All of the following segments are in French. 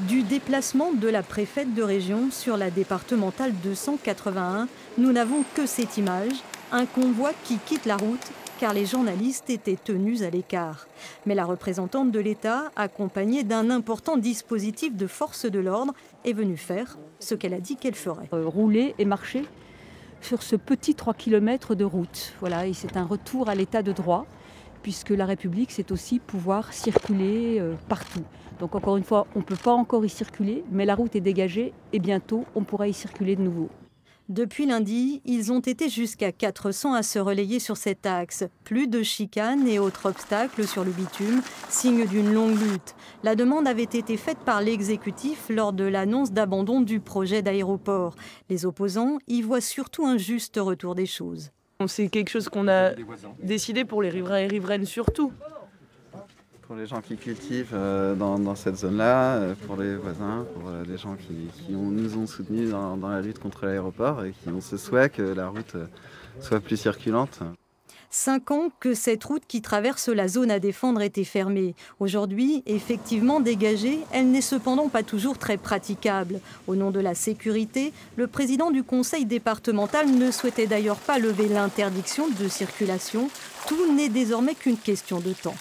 Du déplacement de la préfète de région sur la départementale 281, nous n'avons que cette image, un convoi qui quitte la route car les journalistes étaient tenus à l'écart. Mais la représentante de l'État, accompagnée d'un important dispositif de force de l'ordre, est venue faire ce qu'elle a dit qu'elle ferait. Rouler et marcher sur ce petit 3 km de route. Voilà, et c'est un retour à l'état de droit, puisque la République, c'est aussi pouvoir circuler partout. Donc encore une fois, on ne peut pas encore y circuler, mais la route est dégagée et bientôt, on pourra y circuler de nouveau. Depuis lundi, ils ont été jusqu'à 400 à se relayer sur cet axe. Plus de chicanes et autres obstacles sur le bitume, signe d'une longue lutte. La demande avait été faite par l'exécutif lors de l'annonce d'abandon du projet d'aéroport. Les opposants y voient surtout un juste retour des choses. C'est quelque chose qu'on a décidé pour les riverains et riveraines surtout. Pour les gens qui cultivent dans cette zone-là, pour les voisins, pour les gens qui nous ont soutenus dans la lutte contre l'aéroport et qui ont ce souhait que la route soit plus circulante. 5 ans que cette route qui traverse la zone à défendre était fermée. Aujourd'hui, effectivement dégagée, elle n'est cependant pas toujours très praticable. Au nom de la sécurité, le président du conseil départemental ne souhaitait d'ailleurs pas lever l'interdiction de circulation. Tout n'est désormais qu'une question de temps.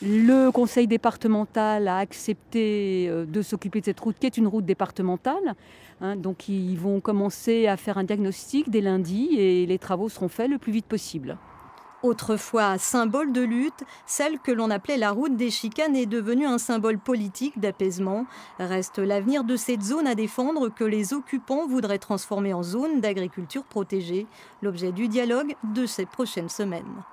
Le conseil départemental a accepté de s'occuper de cette route, qui est une route départementale. Donc ils vont commencer à faire un diagnostic dès lundi et les travaux seront faits le plus vite possible. Autrefois symbole de lutte, celle que l'on appelait la route des chicanes est devenue un symbole politique d'apaisement. Reste l'avenir de cette zone à défendre que les occupants voudraient transformer en zone d'agriculture protégée, l'objet du dialogue de ces prochaines semaines.